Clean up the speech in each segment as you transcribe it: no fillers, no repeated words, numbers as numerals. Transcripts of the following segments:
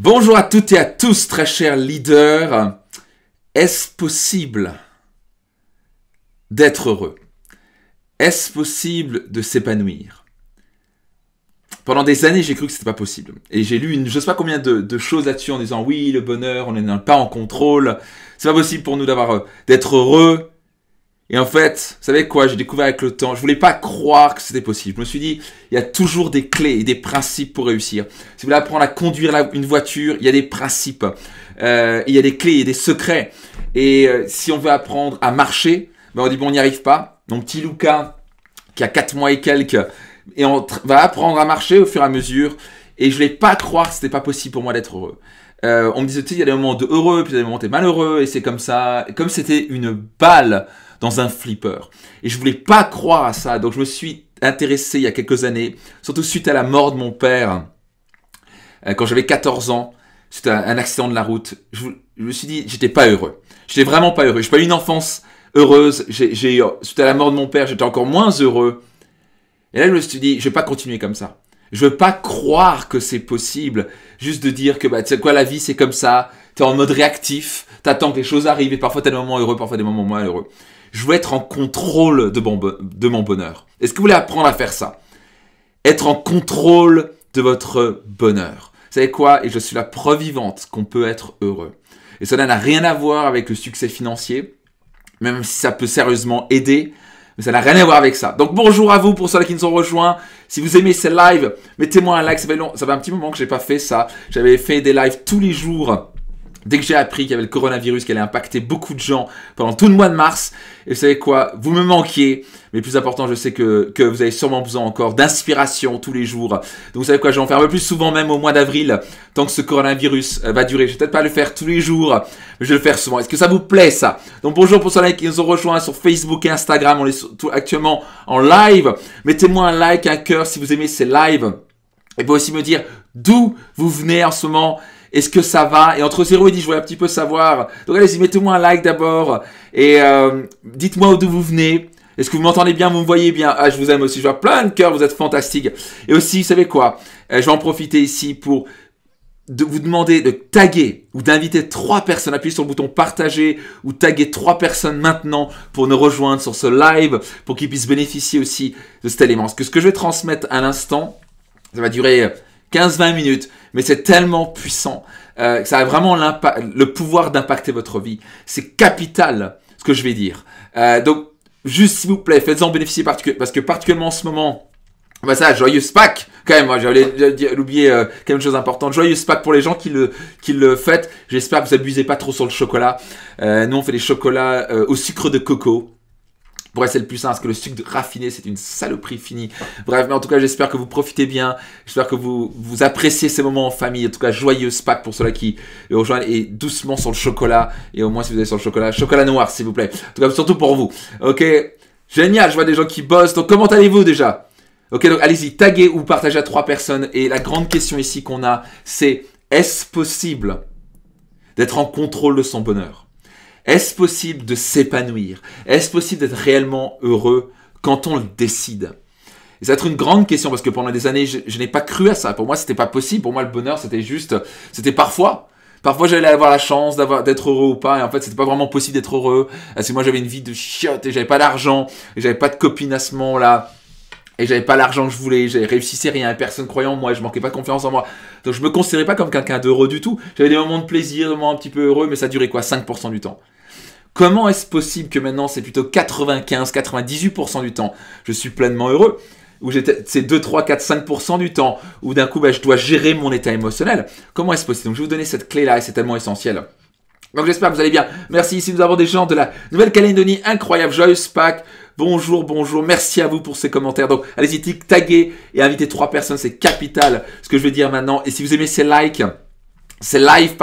Bonjour à toutes et à tous, très chers leaders. Est-ce possible d'être heureux? Est-ce possible de s'épanouir? Pendant des années, j'ai cru que c'était pas possible. Et j'ai lu je sais pas combien de choses là-dessus en disant oui, le bonheur, on n'est pas en contrôle. C'est pas possible pour nous d'être heureux. Et en fait, vous savez quoi, j'ai découvert avec le temps, je voulais pas croire que c'était possible. Je me suis dit, il y a toujours des clés et des principes pour réussir. Si vous voulez apprendre à conduire une voiture, il y a des principes. Il y a des clés, il y a des secrets. Et si on veut apprendre à marcher, ben on dit bon, on n'y arrive pas. Mon petit Lucas, qui a 4 mois et quelques, et on va apprendre à marcher au fur et à mesure. Et je voulais pas croire que c'était pas possible pour moi d'être heureux. On me disait, tu sais, il y a des moments de heureux, puis il y a des moments où t'es malheureux, et c'est comme ça. Comme c'était une balle dans un flipper. Et je voulais pas croire à ça. Donc je me suis intéressé il y a quelques années, surtout suite à la mort de mon père, quand j'avais 14 ans, suite à un accident de la route. Je me suis dit, j'étais pas heureux. J'étais vraiment pas heureux. J'ai pas eu une enfance heureuse. Suite à la mort de mon père, j'étais encore moins heureux. Et là, je me suis dit, je vais pas continuer comme ça. Je veux pas croire que c'est possible, juste de dire que tu sais quoi, la vie c'est comme ça, t'es en mode réactif, t'attends que les choses arrivent et parfois t'as des moments heureux, parfois des moments moins heureux. Je veux être en contrôle de mon bonheur. Est-ce que vous voulez apprendre à faire ça? Être en contrôle de votre bonheur. Vous savez quoi? Et je suis la preuve vivante qu'on peut être heureux. Et cela n'a rien à voir avec le succès financier, même si ça peut sérieusement aider. Mais ça n'a rien à voir avec ça. Donc bonjour à vous pour ceux qui nous ont rejoints. Si vous aimez ces lives, mettez-moi un like. Ça fait un petit moment que j'ai pas fait ça. J'avais fait des lives tous les jours. Dès que j'ai appris qu'il y avait le coronavirus qui allait impacter beaucoup de gens pendant tout le mois de mars. Et vous savez quoi? Vous me manquiez. Mais plus important, je sais que vous avez sûrement besoin encore d'inspiration tous les jours. Donc vous savez quoi? Je vais en faire un peu plus souvent même au mois d'avril. Tant que ce coronavirus va durer. Je vais peut-être pas le faire tous les jours. Mais je vais le faire souvent. Est-ce que ça vous plaît ça? Donc bonjour pour ceux qui nous ont rejoints sur Facebook et Instagram. On est actuellement en live. Mettez-moi un like, un cœur si vous aimez ces lives. Et vous pouvez aussi me dire d'où vous venez en ce moment. Est-ce que ça va? Et entre 0 et 10, je voulais un petit peu savoir. Donc allez-y, mettez-moi un like d'abord. Et dites-moi d'où vous venez. Est-ce que vous m'entendez bien? Vous me voyez bien? Ah, je vous aime aussi. Je vois plein de cœurs, vous êtes fantastiques. Et aussi, vous savez quoi? Je vais en profiter ici pour vous demander de taguer ou d'inviter 3 personnes. Appuyez sur le bouton partager ou taguer 3 personnes maintenant pour nous rejoindre sur ce live pour qu'ils puissent bénéficier aussi de cet élément. Parce que ce que je vais transmettre à l'instant, ça va durer 15-20 minutes, mais c'est tellement puissant, ça a vraiment le pouvoir d'impacter votre vie. C'est capital ce que je vais dire. Donc, juste s'il vous plaît, faites-en bénéficier parce que particulièrement en ce moment, joyeuse Pâques, quand même, moi j'allais oublier quelque chose d'important. Joyeuse Pâques pour les gens qui le fêtent. J'espère que vous abusez pas trop sur le chocolat. Nous on fait des chocolats au sucre de coco. Pour c'est le plus sain, parce que le sucre raffiné, c'est une saloperie finie. Bref, mais en tout cas, j'espère que vous profitez bien. J'espère que vous appréciez ces moments en famille. En tout cas, joyeuse Pâques pour ceux-là qui rejoignent. Et doucement sur le chocolat. Et au moins, si vous êtes sur le chocolat noir, s'il vous plaît. En tout cas, surtout pour vous. Ok, génial, je vois des gens qui bossent. Donc, comment allez-vous déjà? Ok, donc allez-y, taguez ou partagez à 3 personnes. Et la grande question ici qu'on a, c'est est-ce possible d'être en contrôle de son bonheur? Est-ce possible de s'épanouir? Est-ce possible d'être réellement heureux quand on le décide? Et ça va être une grande question parce que pendant des années, je n'ai pas cru à ça. Pour moi, c'était pas possible. Pour moi, le bonheur, c'était parfois. Parfois, j'allais avoir la chance d'être heureux ou pas. Et en fait, c'était pas vraiment possible d'être heureux. Parce que moi, j'avais une vie de chiotte et j'avais pas d'argent. Et j'avais pas de copine à ce moment-là. Et j'avais pas l'argent que je voulais, je réussissais rien, personne croyait en moi, je manquais pas de confiance en moi. Donc je me considérais pas comme quelqu'un d'heureux du tout. J'avais des moments de plaisir, des moments un petit peu heureux, mais ça durait quoi, 5% du temps. Comment est-ce possible que maintenant c'est plutôt 95, 98% du temps, je suis pleinement heureux? Ou c'est 2, 3, 4, 5% du temps, où d'un coup je dois gérer mon état émotionnel. Comment est-ce possible? Donc je vais vous donner cette clé-là et c'est tellement essentiel. Donc j'espère que vous allez bien. Merci, ici nous avons des gens de la Nouvelle-Calédonie, incroyable, joyeuse Pâques. Bonjour, merci à vous pour ces commentaires. Donc allez-y, taguez et invitez 3 personnes, c'est capital ce que je vais dire maintenant. Et si vous aimez ces lives,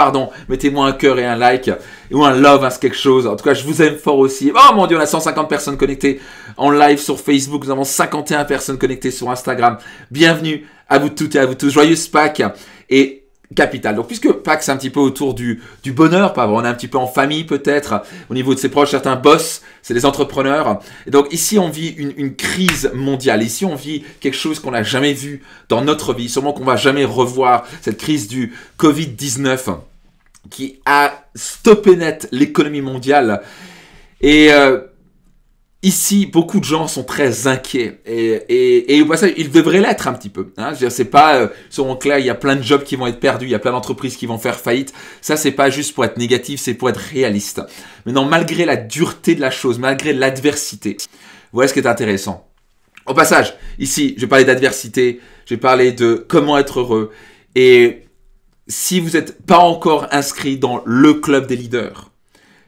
mettez-moi un cœur et un like ou un love, c'est quelque chose. En tout cas, je vous aime fort aussi. Oh mon Dieu, on a 150 personnes connectées en live sur Facebook. Nous avons 51 personnes connectées sur Instagram. Bienvenue à vous toutes et à vous tous. Joyeuse Pâques. Et capital. Donc, puisque Pâques, c'est un petit peu autour du bonheur, pas on est un petit peu en famille peut-être, au niveau de ses proches, certains boss, c'est des entrepreneurs. Et donc, ici, on vit une crise mondiale. Ici, on vit quelque chose qu'on n'a jamais vu dans notre vie, sûrement qu'on va jamais revoir, cette crise du Covid-19 qui a stoppé net l'économie mondiale. Et ici, beaucoup de gens sont très inquiets et au passage, ils devraient l'être un petit peu. Hein. Je veux dire, c'est pas, selon clair, il y a plein de jobs qui vont être perdus, il y a plein d'entreprises qui vont faire faillite. Ça, c'est pas juste pour être négatif, c'est pour être réaliste. Maintenant, malgré la dureté de la chose, malgré l'adversité, voilà ce qui est intéressant. Au passage, ici, je vais parler d'adversité, je vais parler de comment être heureux. Et si vous n'êtes pas encore inscrit dans le club des leaders,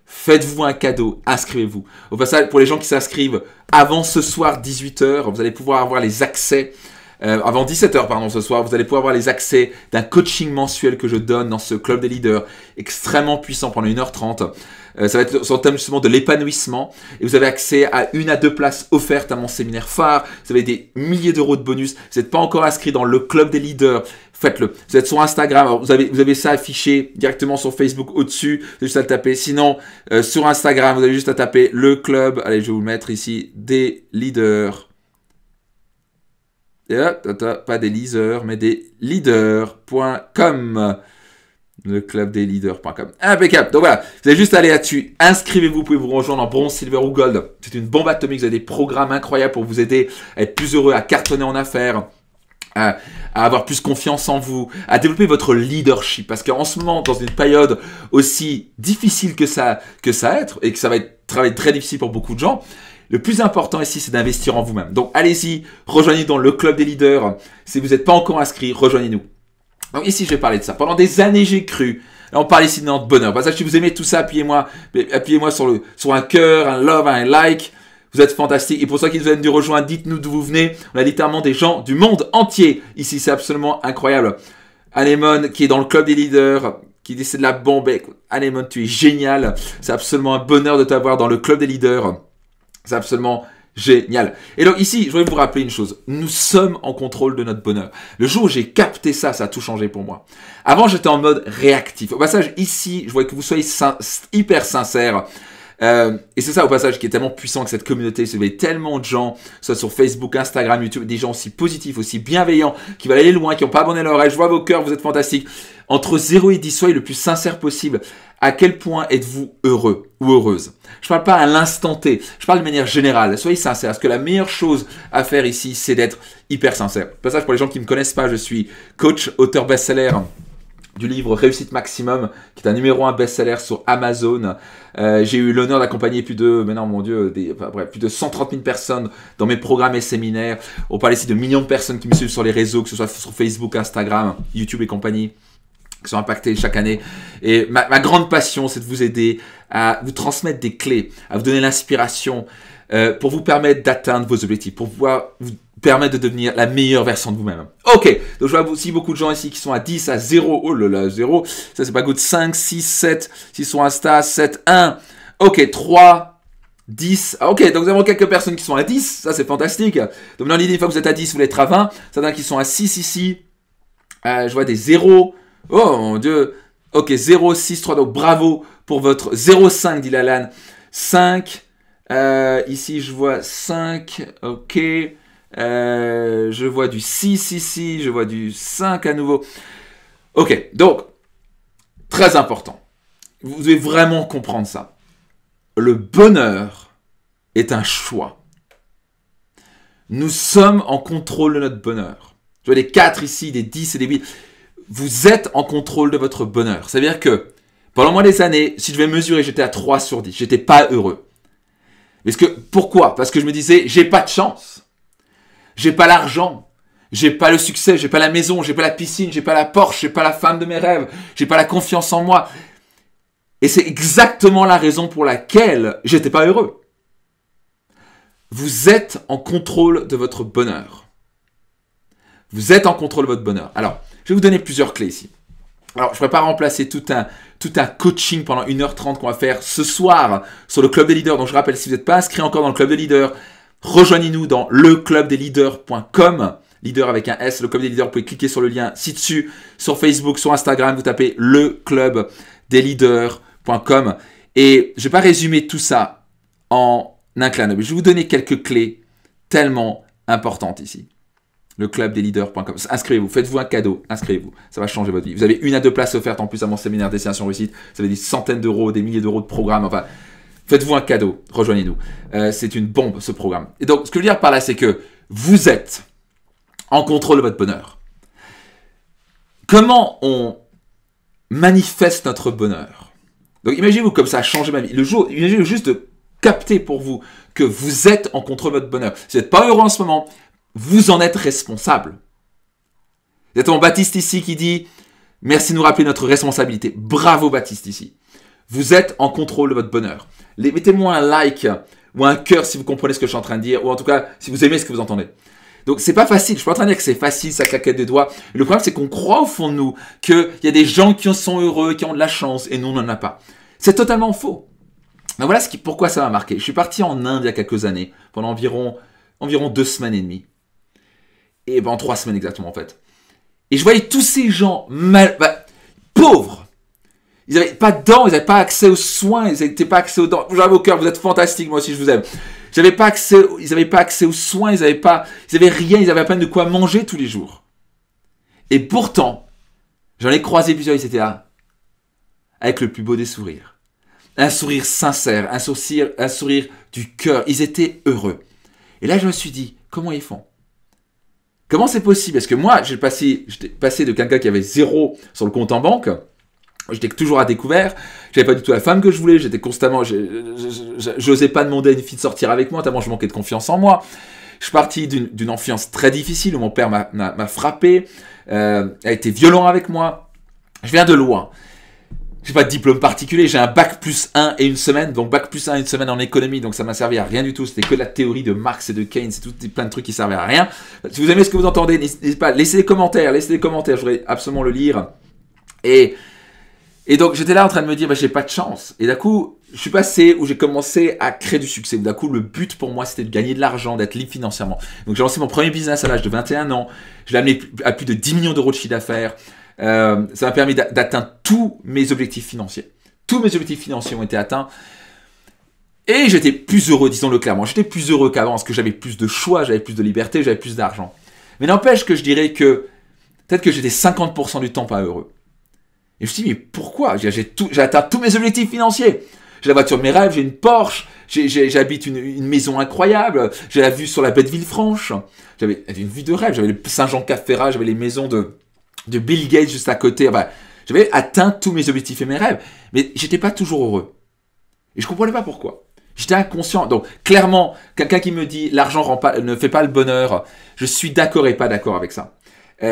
faites-vous un cadeau, inscrivez-vous. Au passage, pour les gens qui s'inscrivent avant ce soir 18h, vous allez pouvoir avoir les accès, avant 17h pardon ce soir, vous allez pouvoir avoir les accès d'un coaching mensuel que je donne dans ce club des leaders, extrêmement puissant pendant 1h30. Ça va être sur le thème justement de l'épanouissement et vous avez accès à 1 à 2 places offertes à mon séminaire phare. Vous avez des milliers d'euros de bonus. Vous n'êtes pas encore inscrit dans le club des leaders, faites-le. Vous êtes sur Instagram, alors vous avez ça affiché directement sur Facebook au-dessus, vous avez juste à le taper. Sinon, sur Instagram, vous avez juste à taper le club, allez je vais vous le mettre ici, des leaders. Et hop, pas des leaders, mais des leaders.com. Le club des leaders.com. Impeccable. Donc voilà, vous allez juste aller là-dessus. Inscrivez-vous, vous pouvez vous rejoindre en bronze, silver ou gold. C'est une bombe atomique. Vous avez des programmes incroyables pour vous aider à être plus heureux, à cartonner en affaires, à avoir plus confiance en vous, à développer votre leadership. Parce qu'en ce moment, dans une période aussi difficile que ça être, et que ça va être travail très difficile pour beaucoup de gens, le plus important ici, c'est d'investir en vous-même. Donc allez-y, rejoignez dans le club des leaders. Si vous n'êtes pas encore inscrit, rejoignez-nous. Donc ici, je vais parler de ça. Pendant des années, j'ai cru. Là, on parle ici de notre bonheur. Parce que si vous aimez tout ça, appuyez-moi sur un cœur, un love, un like. Vous êtes fantastique. Et pour ceux qui nous viennent de rejoindre, dites-nous d'où vous venez. On a littéralement des gens du monde entier. Ici, c'est absolument incroyable. Anémone, qui est dans le club des leaders, qui dit c'est de la bombe. Écoute, Anémone, tu es génial. C'est absolument un bonheur de t'avoir dans le club des leaders. C'est absolument génial. Et donc ici, je voudrais vous rappeler une chose. Nous sommes en contrôle de notre bonheur. Le jour où j'ai capté ça, ça a tout changé pour moi. Avant, j'étais en mode réactif. Au passage, ici, je voudrais que vous soyez hyper sincères. Et c'est ça au passage qui est tellement puissant que cette communauté, vous avez tellement de gens, soit sur Facebook, Instagram, YouTube, des gens aussi positifs, aussi bienveillants, qui veulent aller loin, qui n'ont pas abonné leur oreille. Je vois vos cœurs, vous êtes fantastiques. Entre 0 et 10, soyez le plus sincère possible. À quel point êtes-vous heureux ou heureuse? Je ne parle pas à l'instant T, je parle de manière générale. Soyez sincère, parce que la meilleure chose à faire ici, c'est d'être hyper sincère. Au passage, pour les gens qui ne me connaissent pas, je suis coach, auteur best-seller du livre Réussite Maximum, qui est un numéro 1 best-seller sur Amazon. J'ai eu l'honneur d'accompagner plus de 130 000 personnes dans mes programmes et séminaires. On parle ici de millions de personnes qui me suivent sur les réseaux, que ce soit sur Facebook, Instagram, YouTube et compagnie, qui sont impactés chaque année. Et ma grande passion, c'est de vous aider à vous transmettre des clés, à vous donner l'inspiration pour vous permettre d'atteindre vos objectifs, pour pouvoir vous permettre de devenir la meilleure version de vous-même. Ok, donc je vois aussi beaucoup de gens ici qui sont à 10, à 0. Oh là là, 0. Ça, c'est pas good. 5, 6, 7. S'ils sont Insta, 7, 1. Ok, 3, 10. Ok, donc nous avons quelques personnes qui sont à 10. Ça, c'est fantastique. Donc dans l'idée, une fois que vous êtes à 10, vous voulez être à 20. Certains qui sont à 6 ici. Je vois des 0. Oh mon Dieu. Ok, 0, 6, 3. Donc bravo pour votre 0,5, dit Lalanne. 5. Ici, je vois 5. Ok. Je vois du 6 ici, je vois du 5 à nouveau. Ok, donc, très important. Vous devez vraiment comprendre ça. Le bonheur est un choix. Nous sommes en contrôle de notre bonheur. Je vois des 4 ici, des 10 et des 8. Vous êtes en contrôle de votre bonheur. C'est-à-dire que, pendant moi des années, si je vais mesurer, j'étais à 3 sur 10. J'étais pas heureux. Pourquoi? Parce que je me disais, j'ai pas de chance. J'ai pas l'argent, j'ai pas le succès, j'ai pas la maison, j'ai pas la piscine, j'ai pas la Porsche, j'ai pas la femme de mes rêves, j'ai pas la confiance en moi. Et c'est exactement la raison pour laquelle j'étais pas heureux. Vous êtes en contrôle de votre bonheur. Vous êtes en contrôle de votre bonheur. Alors, je vais vous donner plusieurs clés ici. Alors, je ne vais pas remplacer tout un coaching pendant 1h30 qu'on va faire ce soir sur le Club des Leaders. Donc, je rappelle, si vous n'êtes pas inscrit encore dans le Club des Leaders, rejoignez-nous dans leclubdesleaders.com. leader avec un S, le club des leaders, vous pouvez cliquer sur le lien ci-dessus, sur Facebook, sur Instagram, vous tapez leclubdesleaders.com et je vais pas résumer tout ça en un clin d'œil, mais je vais vous donner quelques clés tellement importantes ici. Leclubdesleaders.com. Inscrivez-vous, faites-vous un cadeau, inscrivez-vous, ça va changer votre vie. Vous avez 1 à 2 places offertes en plus à mon séminaire Destination Réussite, vous avez des centaines d'euros, des milliers d'euros de programmes, enfin, faites-vous un cadeau, rejoignez-nous. C'est une bombe ce programme. Et donc, ce que je veux dire par là, c'est que vous êtes en contrôle de votre bonheur. Comment on manifeste notre bonheur? Donc, imaginez-vous comme ça a changé ma vie. Imaginez-vous juste de capter pour vous que vous êtes en contrôle de votre bonheur. Si vous n'êtes pas heureux en ce moment, vous en êtes responsable. C'est mon Baptiste ici qui dit « Merci de nous rappeler notre responsabilité ». Bravo Baptiste ici. Vous êtes en contrôle de votre bonheur. Mettez-moi un like ou un cœur si vous comprenez ce que je suis en train de dire, ou en tout cas si vous aimez ce que vous entendez. Donc c'est pas facile, je suis pas en train de dire que c'est facile, ça claquette des doigts. Le problème c'est qu'on croit au fond de nous qu'il y a des gens qui sont heureux, qui ont de la chance, et nous on n'en a pas. C'est totalement faux. Mais voilà pourquoi ça m'a marqué. Je suis parti en Inde il y a quelques années, pendant environ 2 semaines et demie. Et ben 3 semaines exactement en fait. Et je voyais tous ces gens pauvres. Ils n'avaient pas de dents, ils n'avaient pas accès aux soins, ils n'avaient pas accès aux dents. J'arrive au cœur, vous êtes fantastiques, moi aussi je vous aime. Ils n'avaient pas accès aux soins, ils avaient rien, ils avaient à peine de quoi manger tous les jours. Et pourtant, j'en ai croisé plusieurs, ils étaient là, avec le plus beau des sourires. Un sourire sincère, un sourire du cœur, ils étaient heureux. Et là je me suis dit, comment ils font? Comment c'est possible? Parce que moi, j'étais passé de quelqu'un qui avait 0 sur le compte en banque. J'étais toujours à découvert, j'avais pas du tout la femme que je voulais, j'étais constamment, j'osais pas demander à une fille de sortir avec moi, tellement je manquais de confiance en moi. Je suis parti d'une enfance très difficile où mon père m'a frappé, a été violent avec moi. Je viens de loin. J'ai pas de diplôme particulier, j'ai un bac plus 1 et une semaine, donc bac plus 1 et une semaine en économie, donc ça m'a servi à rien du tout, c'était que la théorie de Marx et de Keynes, c'est plein de trucs qui servaient à rien. Si vous aimez ce que vous entendez, n'hésitez pas, laissez des commentaires, je voudrais absolument le lire. Et donc, j'étais là en train de me dire, j'ai pas de chance. Et d'un coup, je suis passé où j'ai commencé à créer du succès. D'un coup, le but pour moi, c'était de gagner de l'argent, d'être libre financièrement. Donc, j'ai lancé mon premier business à l'âge de 21 ans. Je l'ai amené à plus de 10 millions d'euros de chiffre d'affaires. Ça m'a permis d'atteindre tous mes objectifs financiers. Tous mes objectifs financiers ont été atteints. Et j'étais plus heureux, disons-le clairement. J'étais plus heureux qu'avant parce que j'avais plus de choix, j'avais plus de liberté, j'avais plus d'argent. Mais n'empêche que je dirais que peut-être que j'étais 50% du temps pas heureux. Et je me suis dit, mais pourquoi? J'ai atteint tous mes objectifs financiers. J'ai la voiture de mes rêves, j'ai une Porsche, j'habite une maison incroyable, j'ai la vue sur la baie de Villefranche, j'avais une vue de rêve, j'avais le Saint-Jean-Cap-Ferrat, j'avais les maisons de Bill Gates juste à côté. Enfin, j'avais atteint tous mes objectifs et mes rêves, mais j'étais pas toujours heureux. Et je comprenais pas pourquoi. J'étais inconscient. Donc, clairement, quelqu'un qui me dit l'argent ne fait pas le bonheur, je suis d'accord et pas d'accord avec ça.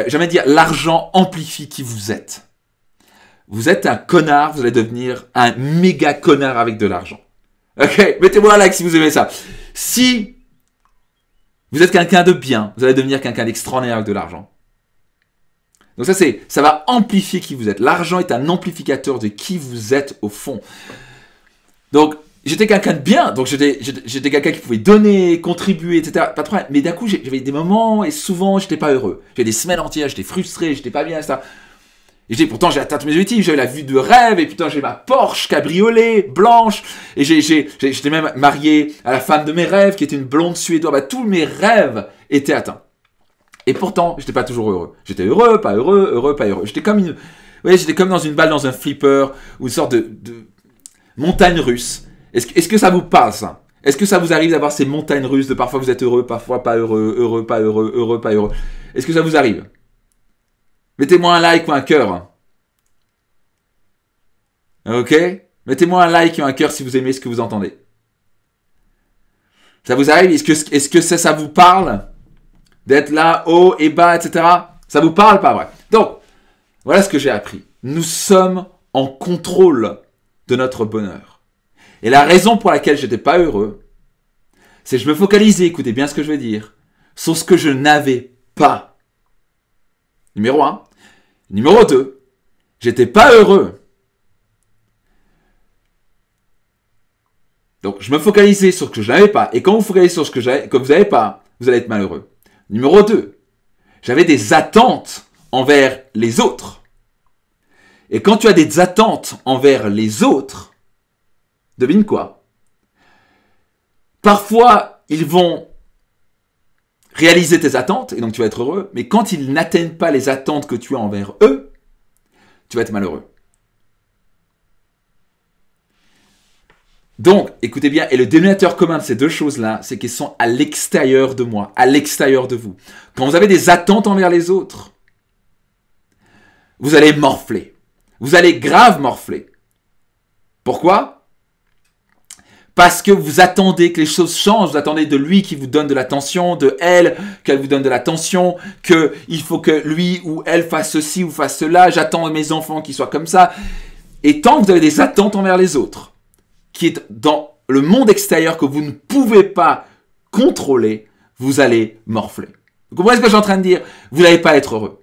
J'aimerais dire l'argent amplifie qui vous êtes. Vous êtes un connard, vous allez devenir un méga connard avec de l'argent. Ok, mettez-moi un like si vous aimez ça. Si vous êtes quelqu'un de bien, vous allez devenir quelqu'un d'extraordinaire avec de l'argent. Donc ça va amplifier qui vous êtes. L'argent est un amplificateur de qui vous êtes au fond. Donc, j'étais quelqu'un de bien, donc j'étais quelqu'un qui pouvait donner, contribuer, etc. Pas de problème. Mais d'un coup, j'avais des moments et souvent, j'étais pas heureux. J'avais des semaines entières, j'étais frustré, j'étais pas bien, etc. Et pourtant j'ai atteint tous mes objectifs, j'avais la vue de rêve, et putain j'ai ma Porsche cabriolet blanche, et j'étais même marié à la femme de mes rêves, qui était une blonde suédoise, tous mes rêves étaient atteints. Et pourtant, j'étais pas toujours heureux. J'étais heureux, pas heureux, heureux, pas heureux. J'étais comme dans une balle dans un flipper, ou une sorte de montagne russe. Est-ce que ça vous parle ça? Est-ce que ça vous arrive d'avoir ces montagnes russes de parfois vous êtes heureux, parfois pas heureux, heureux, pas heureux, heureux, pas heureux? Est-ce que ça vous arrive? Mettez-moi un like ou un cœur. Ok? Mettez-moi un like ou un cœur si vous aimez ce que vous entendez. Ça vous arrive? Est-ce que ça vous parle? D'être là, haut et bas, etc. Ça vous parle, pas vrai? Donc, voilà ce que j'ai appris. Nous sommes en contrôle de notre bonheur. Et la raison pour laquelle j'étais pas heureux, c'est que je me focalisais, écoutez bien ce que je vais dire, sur ce que je n'avais pas. Numéro 1. Numéro 2, j'étais pas heureux. Donc, je me focalisais sur ce que je n'avais pas. Et quand vous focalisez sur ce que vous n'avez pas, vous allez être malheureux. Numéro 2, J'avais des attentes envers les autres. Et quand tu as des attentes envers les autres, devine quoi? Parfois, ils vont réaliser tes attentes, et donc tu vas être heureux, mais quand ils n'atteignent pas les attentes que tu as envers eux, tu vas être malheureux. Donc, écoutez bien, et le dénominateur commun de ces deux choses-là, c'est qu'ils sont à l'extérieur de moi, à l'extérieur de vous. Quand vous avez des attentes envers les autres, vous allez morfler. Vous allez grave morfler. Pourquoi? Parce que vous attendez que les choses changent, vous attendez de lui qui vous donne de l'attention, de elle qu'elle vous donne de l'attention, qu'il faut que lui ou elle fasse ceci ou fasse cela, j'attends de mes enfants qu'ils soient comme ça. Et tant que vous avez des attentes envers les autres, qui est dans le monde extérieur que vous ne pouvez pas contrôler, vous allez morfler. Vous comprenez ce que je suis en train de dire? Vous n'allez pas être heureux.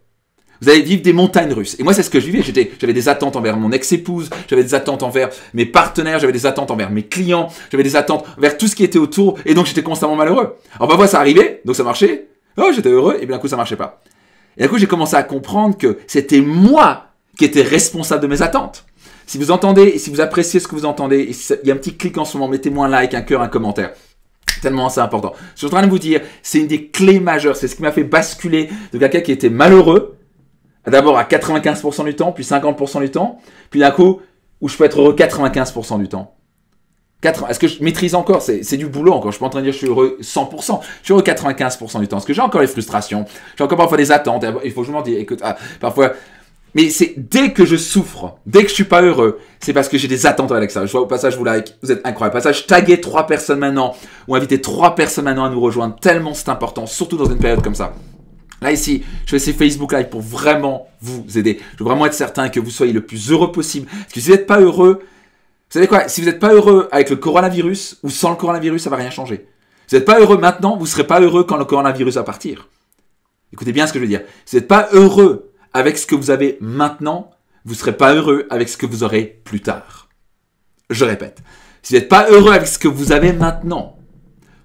Vous allez vivre des montagnes russes. Et moi, c'est ce que je vivais. J'avais des attentes envers mon ex-épouse, j'avais des attentes envers mes partenaires, j'avais des attentes envers mes clients, j'avais des attentes envers tout ce qui était autour, et donc j'étais constamment malheureux. Alors parfois, ça arrivait, donc ça marchait. Oh, j'étais heureux, et bien d'un coup, ça marchait pas. Et d'un coup, j'ai commencé à comprendre que c'était moi qui étais responsable de mes attentes. Si vous entendez, et si vous appréciez ce que vous entendez, il y a un petit clic en ce moment, mettez-moi un like, un cœur, un commentaire. Tellement c'est important. Je suis en train de vous dire, c'est une des clés majeures. C'est ce qui m'a fait basculer de quelqu'un qui était malheureux, d'abord à 95% du temps, puis 50% du temps, puis d'un coup, où je peux être heureux 95% du temps. Est-ce que je maîtrise encore? C'est du boulot encore. Je suis pas en train de dire que je suis heureux 100%. Je suis heureux 95% du temps. Est-ce que j'ai encore les frustrations? J'ai encore parfois des attentes. Il faut que je m'en dise, écoute, parfois... Mais c'est dès que je souffre, dès que je suis pas heureux, c'est parce que j'ai des attentes avec ça. Je vois au passage, vous like, vous êtes incroyable. Au passage, taguez 3 personnes maintenant, ou invitez 3 personnes maintenant à nous rejoindre. Tellement c'est important, surtout dans une période comme ça. Là ici, je fais ces Facebook Live pour vraiment vous aider. Je veux vraiment être certain que vous soyez le plus heureux possible. Parce que si vous n'êtes pas heureux, vous savez quoi? Si vous n'êtes pas heureux avec le coronavirus ou sans le coronavirus, ça va rien changer. Si vous n'êtes pas heureux maintenant, vous ne serez pas heureux quand le coronavirus va partir. Écoutez bien ce que je veux dire. Si vous n'êtes pas heureux avec ce que vous avez maintenant, vous ne serez pas heureux avec ce que vous aurez plus tard. Je répète, si vous n'êtes pas heureux avec ce que vous avez maintenant,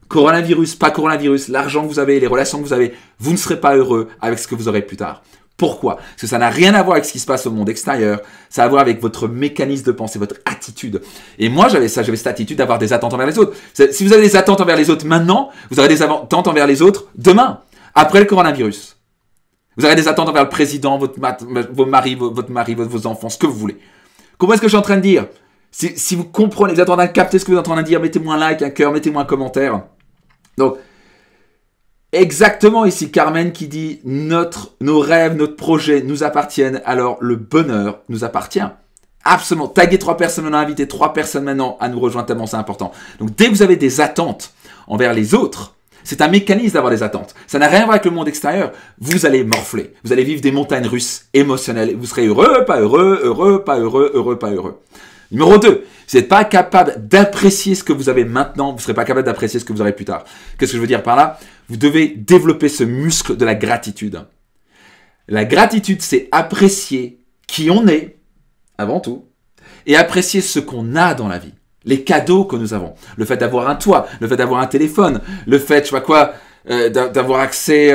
coronavirus, pas coronavirus, l'argent que vous avez, les relations que vous ne serez pas heureux avec ce que vous aurez plus tard. Pourquoi? Parce que ça n'a rien à voir avec ce qui se passe au monde extérieur, ça a à voir avec votre mécanisme de pensée, votre attitude. Et moi, j'avais cette attitude d'avoir des attentes envers les autres. Si vous avez des attentes envers les autres maintenant, vous aurez des attentes envers les autres demain, après le coronavirus. Vous avez des attentes envers le président, vos maris, vos enfants, ce que vous voulez. Comment est-ce que je suis en train de dire? Si vous comprenez, vous êtes en train de capter ce que vous êtes en train de dire, mettez-moi un like, un cœur, mettez-moi un commentaire. Donc, exactement ici, Carmen qui dit nos rêves, notre projet nous appartiennent, alors le bonheur nous appartient. Absolument. Taguez 3 personnes maintenant, invitez 3 personnes maintenant à nous rejoindre, tellement c'est important. Donc, dès que vous avez des attentes envers les autres, c'est un mécanisme d'avoir des attentes. Ça n'a rien à voir avec le monde extérieur. Vous allez morfler. Vous allez vivre des montagnes russes émotionnelles. Vous serez heureux, pas heureux, heureux, pas heureux, heureux, pas heureux. Numéro 2, si vous n'êtes pas capable d'apprécier ce que vous avez maintenant, vous ne serez pas capable d'apprécier ce que vous aurez plus tard. Qu'est-ce que je veux dire par là? Vous devez développer ce muscle de la gratitude. La gratitude, c'est apprécier qui on est, avant tout, et apprécier ce qu'on a dans la vie. Les cadeaux que nous avons, le fait d'avoir un toit, le fait d'avoir un téléphone, le fait, je sais pas quoi, d'avoir accès,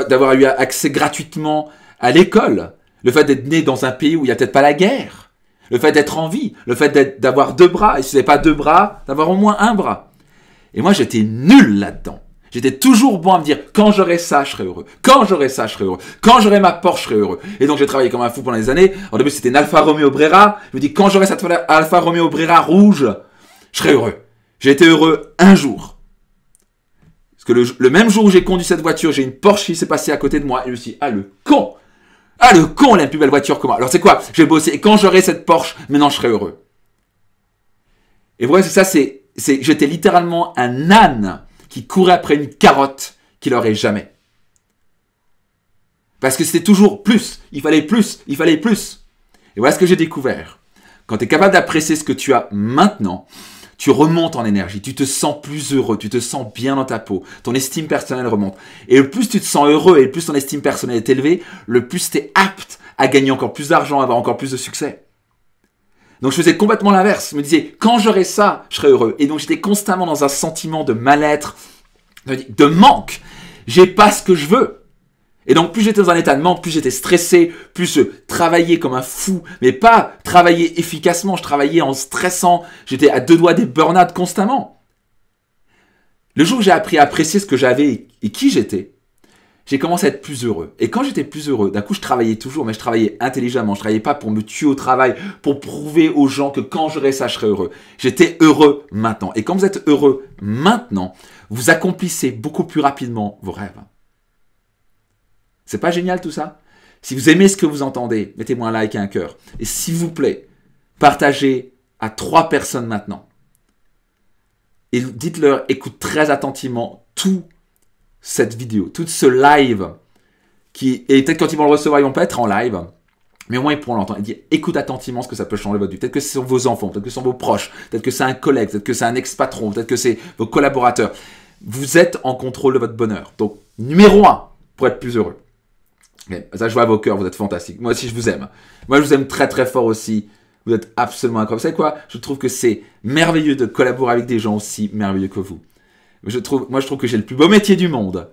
d'avoir eu accès gratuitement à l'école, le fait d'être né dans un pays où il y a peut-être pas la guerre, le fait d'être en vie, le fait d'avoir 2 bras, et si vous n'avez pas 2 bras, d'avoir au moins un bras. Et moi, j'étais nul là-dedans. J'étais toujours bon à me dire, quand j'aurai ça, je serai heureux. Quand j'aurai ça, je serai heureux. Quand j'aurai ma Porsche, je serai heureux. Et donc, j'ai travaillé comme un fou pendant des années. Au début, c'était une Alfa Romeo Brera. Je me dis, quand j'aurai cette Alfa Romeo Brera rouge, je serai heureux. J'ai été heureux un jour. Parce que le même jour où j'ai conduit cette voiture, j'ai une Porsche qui s'est passée à côté de moi. Et je me suis dit, ah, le con! Ah, le con, il a une plus belle voiture que moi. Alors, c'est quoi? Je vais bosser. Et quand j'aurai cette Porsche, maintenant, je serai heureux. Et voilà, c'est ça, j'étais littéralement un âne qui courait après une carotte qu'il n'aurait jamais. Parce que c'était toujours plus, il fallait plus, il fallait plus. Et voilà ce que j'ai découvert. Quand tu es capable d'apprécier ce que tu as maintenant, tu remontes en énergie, tu te sens plus heureux, tu te sens bien dans ta peau, ton estime personnelle remonte. Et le plus tu te sens heureux et le plus ton estime personnelle est élevée, le plus tu es apte à gagner encore plus d'argent, à avoir encore plus de succès. Donc je faisais complètement l'inverse. Je me disais, quand j'aurai ça, je serai heureux. Et donc j'étais constamment dans un sentiment de mal-être, de manque. J'ai pas ce que je veux. Et donc, plus j'étais dans un état de manque, plus j'étais stressé, plus je travaillais comme un fou, mais pas travailler efficacement, je travaillais en stressant, j'étais à deux doigts des burn-out constamment. Le jour où j'ai appris à apprécier ce que j'avais et qui j'étais, j'ai commencé à être plus heureux. Et quand j'étais plus heureux, d'un coup, je travaillais toujours, mais je travaillais intelligemment. Je travaillais pas pour me tuer au travail, pour prouver aux gens que quand j'aurais ça, je serais heureux. J'étais heureux maintenant. Et quand vous êtes heureux maintenant, vous accomplissez beaucoup plus rapidement vos rêves. C'est pas génial tout ça? Si vous aimez ce que vous entendez, mettez-moi un like et un cœur. Et s'il vous plaît, partagez à 3 personnes maintenant. Et dites-leur, écoute très attentivement toute cette vidéo, tout ce live. Et peut-être quand ils vont le recevoir, ils vont pas être en live. Mais au moins, ils pourront l'entendre. Et dire, écoute attentivement ce que ça peut changer votre vie. Peut-être que ce sont vos enfants, peut-être que ce sont vos proches, peut-être que c'est un collègue, peut-être que c'est un ex-patron, peut-être que c'est vos collaborateurs. Vous êtes en contrôle de votre bonheur. Donc, numéro 1, pour être plus heureux. Okay. Ça, je vois à vos cœurs, vous êtes fantastiques. Moi aussi, je vous aime. Moi, je vous aime très très fort aussi. Vous êtes absolument incroyable. Vous savez quoi? Je trouve que c'est merveilleux de collaborer avec des gens aussi merveilleux que vous. Moi, je trouve que j'ai le plus beau métier du monde.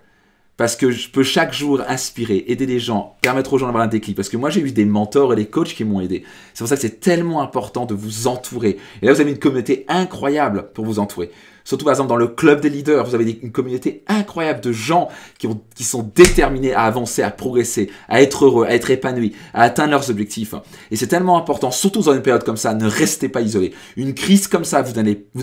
Parce que je peux chaque jour inspirer, aider des gens, permettre aux gens d'avoir un déclic. Parce que moi, j'ai eu des mentors et des coachs qui m'ont aidé. C'est pour ça que c'est tellement important de vous entourer. Et là, vous avez une communauté incroyable pour vous entourer. Surtout, par exemple, dans le club des leaders, vous avez une communauté incroyable de gens qui sont déterminés à avancer, à progresser, à être heureux, à être épanouis, à atteindre leurs objectifs. Et c'est tellement important, surtout dans une période comme ça, ne restez pas isolés. Une crise comme ça, vous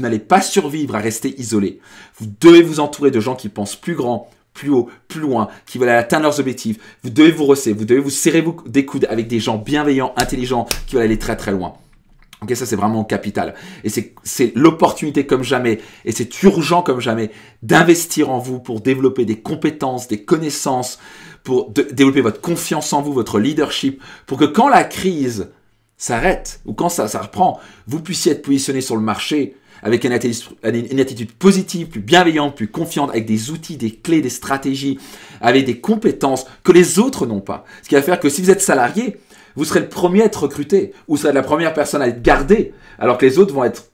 n'allez pas survivre à rester isolé. Vous devez vous entourer de gens qui pensent plus grand, plus haut, plus loin, qui veulent atteindre leurs objectifs. Vous devez vous resserrer, vous devez vous serrer des coudes avec des gens bienveillants, intelligents, qui veulent aller très très loin. Ok, ça c'est vraiment capital. Et c'est l'opportunité comme jamais, et c'est urgent comme jamais, d'investir en vous pour développer des compétences, des connaissances, pour développer votre confiance en vous, votre leadership, pour que quand la crise s'arrête, ou quand ça reprend, vous puissiez être positionné sur le marché avec une attitude positive, plus bienveillante, plus confiante, avec des outils, des clés, des stratégies, avec des compétences que les autres n'ont pas. Ce qui va faire que si vous êtes salarié, vous serez le premier à être recruté, ou vous serez la première personne à être gardée, alors que les autres vont être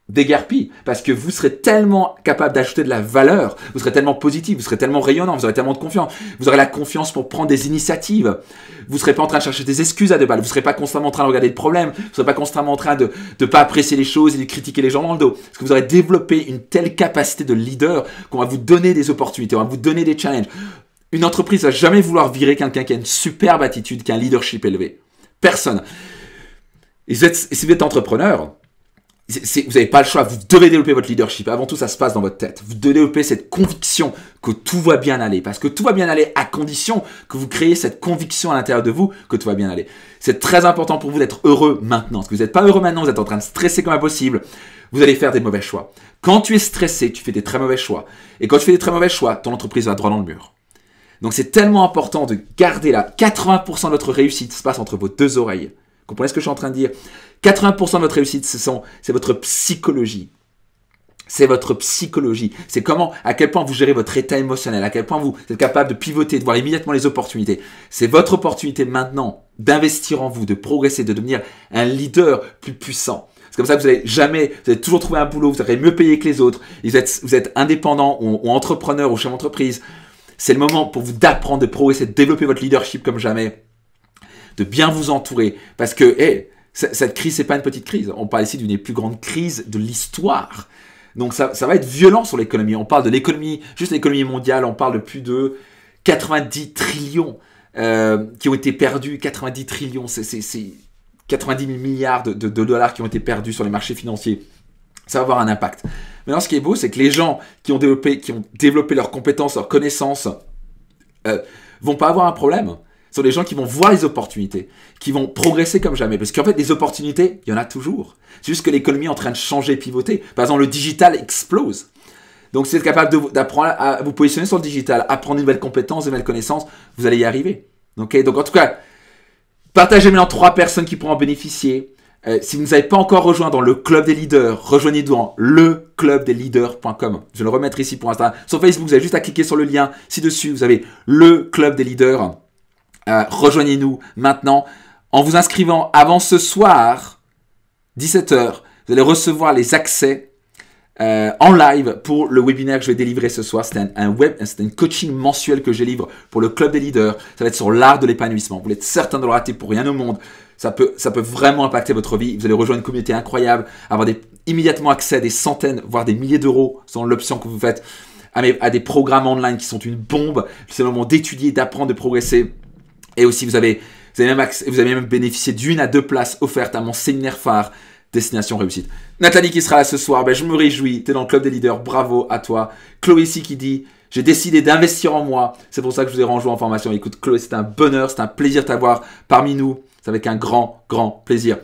déguerpis, parce que vous serez tellement capable d'ajouter de la valeur, vous serez tellement positif, vous serez tellement rayonnant, vous aurez tellement de confiance, vous aurez la confiance pour prendre des initiatives, vous ne serez pas en train de chercher des excuses à deux balles, vous ne serez pas constamment en train de regarder le problème, vous ne serez pas constamment en train de ne pas apprécier les choses et de critiquer les gens dans le dos, parce que vous aurez développé une telle capacité de leader qu'on va vous donner des opportunités, on va vous donner des challenges. Une entreprise ne va jamais vouloir virer quelqu'un qui a une superbe attitude, qui a un leadership élevé. Personne. Et si vous êtes entrepreneur, vous n'avez pas le choix, vous devez développer votre leadership. Avant tout, ça se passe dans votre tête. Vous devez développer cette conviction que tout va bien aller. Parce que tout va bien aller à condition que vous créez cette conviction à l'intérieur de vous que tout va bien aller. C'est très important pour vous d'être heureux maintenant. Parce que vous n'êtes pas heureux maintenant, vous êtes en train de stresser comme impossible. Vous allez faire des mauvais choix. Quand tu es stressé, tu fais des très mauvais choix. Et quand tu fais des très mauvais choix, ton entreprise va droit dans le mur. Donc c'est tellement important de garder là. 80% de votre réussite se passe entre vos deux oreilles. Vous comprenez ce que je suis en train de dire? 80% de votre réussite, c'est votre psychologie. C'est votre psychologie. C'est à quel point vous gérez votre état émotionnel, à quel point vous êtes capable de pivoter, de voir immédiatement les opportunités. C'est votre opportunité maintenant d'investir en vous, de progresser, de devenir un leader plus puissant. C'est comme ça que vous allez toujours trouver un boulot, vous serez mieux payé que les autres. Vous êtes indépendant ou entrepreneur ou chef d'entreprise. C'est le moment pour vous d'apprendre, de progresser, de développer votre leadership comme jamais, de bien vous entourer. Parce que cette crise, c'est pas une petite crise. On parle ici d'une des plus grandes crises de l'histoire. Donc ça va être violent sur l'économie. On parle de l'économie, juste l'économie mondiale, on parle de plus de 90 trillions qui ont été perdus. 90 trillions, c'est 90 000 milliards de dollars qui ont été perdus sur les marchés financiers. Ça va avoir un impact. Maintenant, ce qui est beau, c'est que les gens qui ont développé leurs compétences, leurs connaissances, vont pas avoir un problème. Ce sont les gens qui vont voir les opportunités, qui vont progresser comme jamais. Parce qu'en fait, les opportunités, il y en a toujours. C'est juste que l'économie est en train de changer, pivoter. Par exemple, le digital explose. Donc, si vous êtes capable d'apprendre à vous positionner sur le digital, apprendre de nouvelles compétences, de nouvelles connaissances, vous allez y arriver. Okay? Donc, en tout cas, partagez maintenant 3 personnes qui pourront en bénéficier. Si vous ne avez pas encore rejoint dans le club des leaders, rejoignez-nous dans leclubdesleaders.com. Je vais le remettre ici pour l'instant. Sur Facebook, vous avez juste à cliquer sur le lien ci-dessus. Vous avez le club des leaders. Rejoignez-nous maintenant en vous inscrivant avant ce soir, 17h. Vous allez recevoir les accès en live pour le webinaire que je vais délivrer ce soir. C'était c'était une coaching mensuel que je délivre pour le Club des Leaders. Ça va être sur l'art de l'épanouissement. Vous voulez être certain de le rater pour rien au monde. Ça peut vraiment impacter votre vie. Vous allez rejoindre une communauté incroyable, avoir immédiatement accès à des centaines, voire des milliers d'euros selon l'option que vous faites, à des programmes online qui sont une bombe. C'est le moment d'étudier, d'apprendre, de progresser. Et aussi, vous avez même bénéficié d'1 à 2 places offertes à mon séminaire phare Destination Réussite. Nathalie qui sera là ce soir, je me réjouis, tu es dans le Club des Leaders, bravo à toi. Chloé ici qui dit, j'ai décidé d'investir en moi, c'est pour ça que je vous ai rejoint en formation. Écoute Chloé, c'est un bonheur, c'est un plaisir de t'avoir parmi nous, c'est avec un grand, grand plaisir.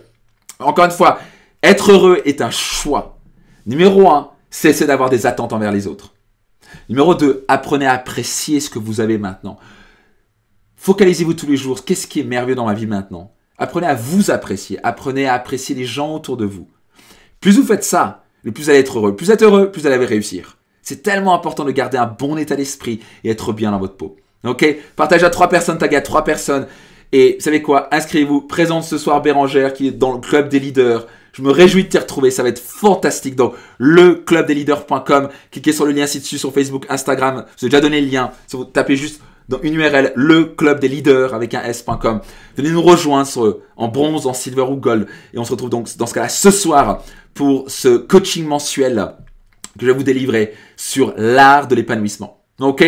Encore une fois, être heureux est un choix. Numéro 1, cessez d'avoir des attentes envers les autres. Numéro 2, apprenez à apprécier ce que vous avez maintenant. Focalisez-vous tous les jours, qu'est-ce qui est merveilleux dans ma vie maintenant? Apprenez à vous apprécier, apprenez à apprécier les gens autour de vous. Plus vous faites ça, plus vous allez être heureux. Plus vous êtes heureux, plus vous allez réussir. C'est tellement important de garder un bon état d'esprit et être bien dans votre peau. Ok? Partagez à 3 personnes, taguez à 3 personnes. Et vous savez quoi? Inscrivez-vous. Présente ce soir Bérangère qui est dans le Club des Leaders. Je me réjouis de t'y retrouver, ça va être fantastique. Donc, leclubdesleaders.com. Cliquez sur le lien ci-dessus sur Facebook, Instagram. Je vous ai déjà donné le lien. Si vous tapez juste dans une URL, le club des leaders avec un s.com. Venez nous rejoindre en bronze, en silver ou gold. Et on se retrouve donc dans ce cas-là ce soir pour ce coaching mensuel que je vais vous délivrer sur l'art de l'épanouissement. Ok?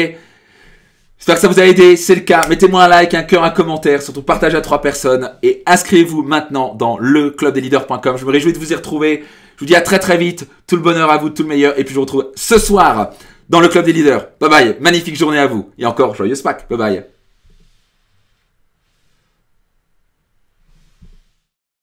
J'espère que ça vous a aidé. C'est le cas. Mettez-moi un like, un cœur, un commentaire. Surtout partagez à 3 personnes. Et inscrivez-vous maintenant dans leclubdesleaders.com. Je me réjouis de vous y retrouver. Je vous dis à très très vite. Tout le bonheur à vous, tout le meilleur. Et puis je vous retrouve ce soir dans le Club des Leaders. Bye bye. Magnifique journée à vous. Et encore, joyeuse Pâques. Bye bye.